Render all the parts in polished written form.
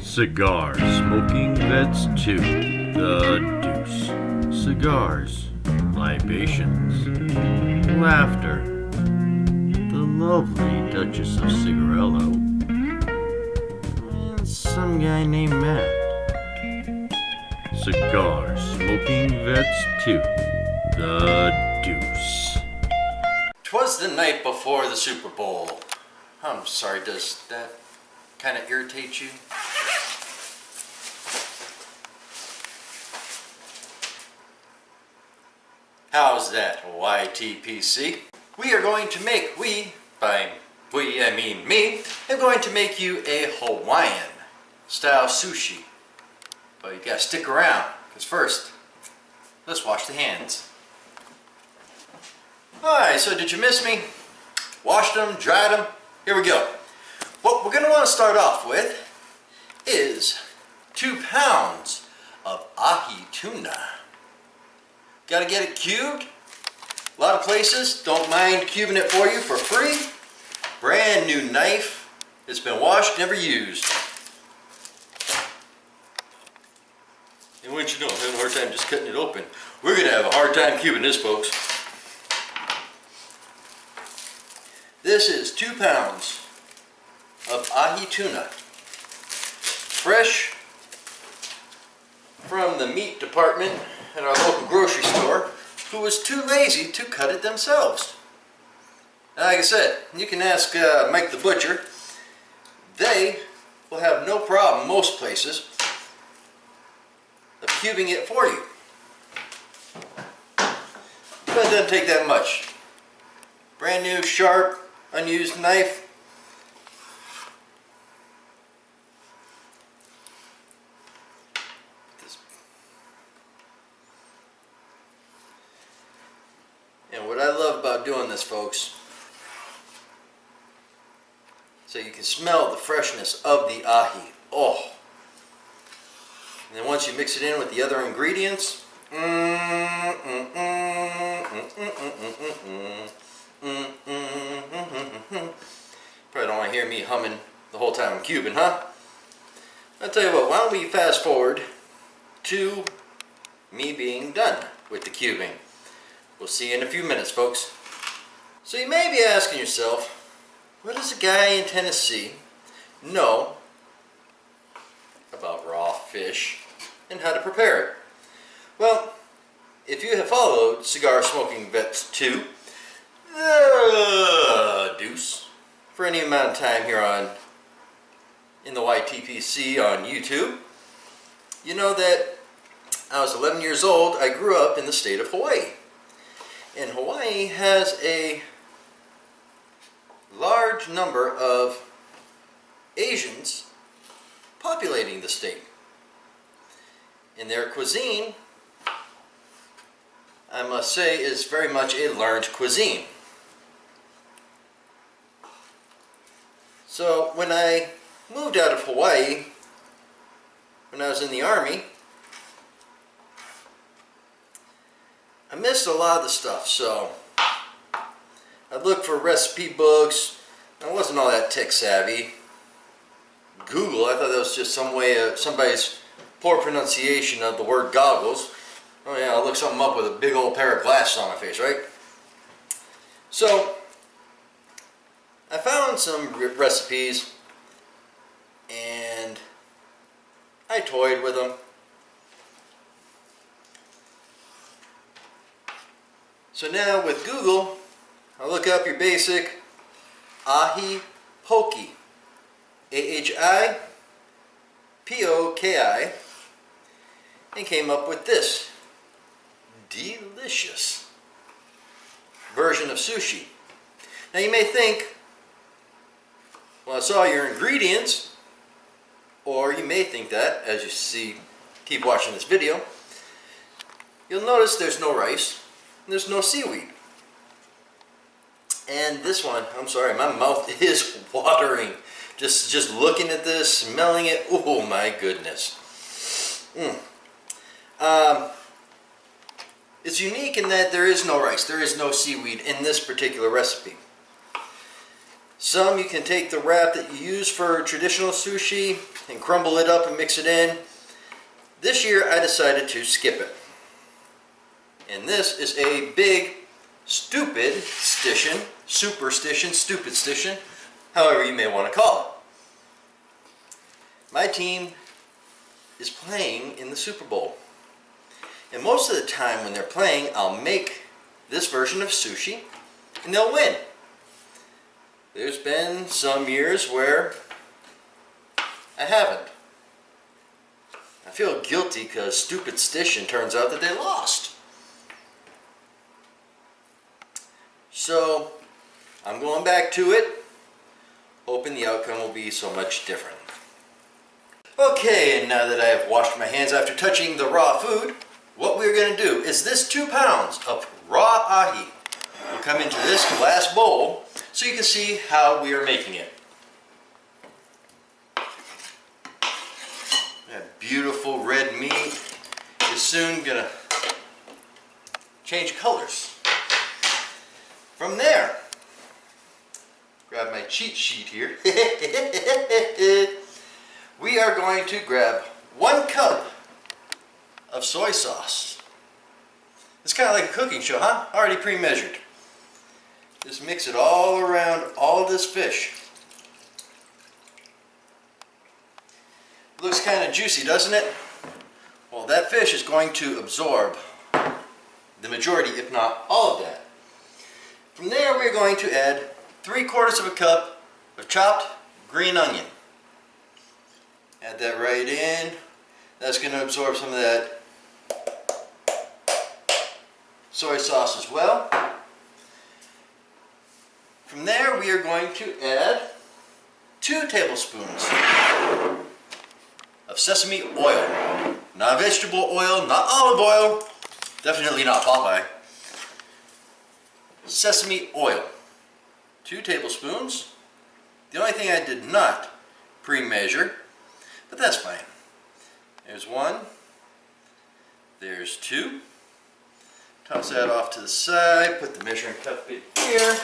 Cigar Smoking Vets 2, The Deuce. Cigars, libations, laughter, the lovely Duchess of Cigarello, and some guy named Matt. Cigar Smoking Vets 2, The Deuce. 'Twas the night before the Super Bowl. I'm sorry, does that kind of irritate you? How's that, YTPC? We are going to make, by we I mean me, am going to make you a Hawaiian style sushi. But you gotta stick around, because first, let's wash the hands. Alright, so did you miss me? Washed them, dried them, here we go. What we're gonna want to start off with is 2 pounds of ahi tuna. Gotta get it cubed. A lot of places don't mind cubing it for you for free. Brand new knife. It's been washed, never used. And wouldn't you know, I'm having a hard time just cutting it open. We're gonna have a hard time cubing this, folks. This is 2 pounds of ahi tuna. Fresh from the meat department at our local grocery store, who was too lazy to cut it themselves. Like I said, you can ask Mike the Butcher. They will have no problem, most places, of cubing it for you. But it doesn't take that much. Brand new, sharp, unused knife. And what I love about doing this, folks, so you can smell the freshness of the ahi. Oh! And then once you mix it in with the other ingredients, probably don't want to hear me humming the whole time I'm cubing, huh? I'll tell you what, why don't we fast forward to me being done with the cubing. We'll see you in a few minutes, folks. So you may be asking yourself, what does a guy in Tennessee know about raw fish and how to prepare it? Well, if you have followed Cigar Smoking Vets 2, The Deuce, for any amount of time here in the YTPC on YouTube, you know that I was 11 years old. I grew up in the state of Hawaii. And Hawaii has a large number of Asians populating the state. And their cuisine, I must say, is very much a large cuisine. So when I moved out of Hawaii, when I was in the Army, I missed a lot of the stuff, so I'd look for recipe books. I wasn't all that tech savvy. Google, I thought that was just some way of somebody's poor pronunciation of the word goggles. Oh yeah, I'll look something up with a big old pair of glasses on my face, right? So I found some recipes and I toyed with them. So now with Google, I'll look up your basic Ahi Poki, AHI-POKI, and came up with this delicious version of sushi. Now you may think, well, I saw your ingredients, or you may think that, as you see, keep watching this video, you'll notice there's no rice. There's no seaweed. And this one, I'm sorry, my mouth is watering. Just looking at this, smelling it, oh my goodness. It's unique in that there is no rice, there is no seaweed in this particular recipe. Some you can take the wrap that you use for traditional sushi and crumble it up and mix it in. This year I decided to skip it. And this is a big superstition, however you may want to call it. My team is playing in the Super Bowl. And most of the time when they're playing, I'll make this version of sushi and they'll win. There's been some years where I haven't. I feel guilty because superstition turns out that they lost. So I'm going back to it, hoping the outcome will be so much different. Okay, and now that I have washed my hands after touching the raw food, what we're going to do is this 2 pounds of raw ahi will come into this glass bowl so you can see how we are making it. That beautiful red meat is soon going to change colors. From there, grab my cheat sheet here. We are going to grab 1 cup of soy sauce. It's kind of like a cooking show, huh? Already pre-measured. Just mix it all around all of this fish. Looks kind of juicy, doesn't it? Well, that fish is going to absorb the majority, if not all of that. From there, we're going to add 3/4 of a cup of chopped green onion. Add that right in. That's going to absorb some of that soy sauce as well. From there, we are going to add 2 tablespoons of sesame oil. Not vegetable oil, not olive oil, definitely not Popeye. Sesame oil. 2 tablespoons. The only thing I did not pre-measure, but that's fine. There's 1. There's 2. Toss that off to the side, put the measuring cup in here,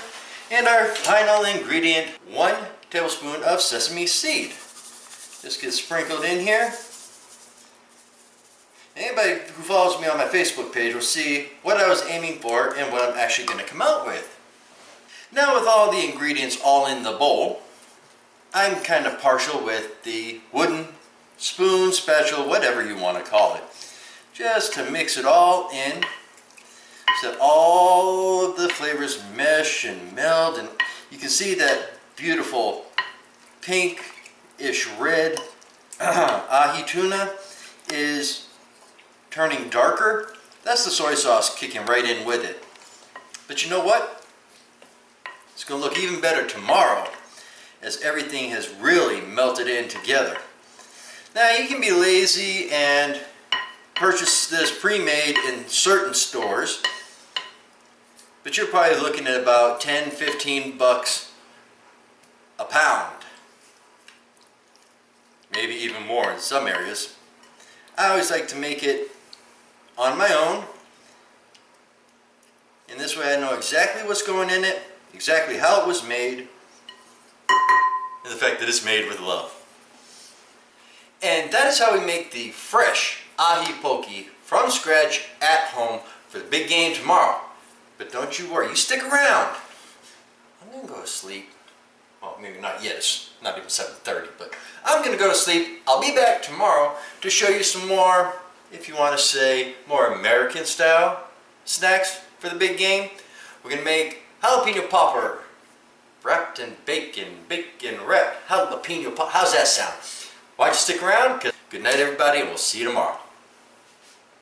and our final ingredient, 1 tablespoon of sesame seed. This gets sprinkled in here. Anybody who follows me on my Facebook page will see what I was aiming for and what I'm actually going to come out with. Now with all the ingredients all in the bowl, I'm kind of partial with the wooden spoon, spatula, whatever you want to call it. Just to mix it all in so that all of the flavors mesh and meld, and you can see that beautiful pink-ish red ahi tuna is turning darker. That's the soy sauce kicking right in with it. But you know what? It's going to look even better tomorrow as everything has really melted in together. Now you can be lazy and purchase this pre-made in certain stores, but you're probably looking at about 10-15 bucks a pound. Maybe even more in some areas. I always like to make it on my own. And this way I know exactly what's going in it, exactly how it was made, and the fact that it's made with love. And that is how we make the fresh Ahi Poki from scratch at home for the big game tomorrow. But don't you worry, you stick around. I'm going to go to sleep. Well, maybe not yet, it's not even 7:30, but I'm going to go to sleep. I'll be back tomorrow to show you some more, if you want to say, more American style snacks for the big game. We're going to make jalapeno popper wrapped in bacon wrapped jalapeno popper. How's that sound? Why'd you stick around? Good night everybody, and we'll see you tomorrow.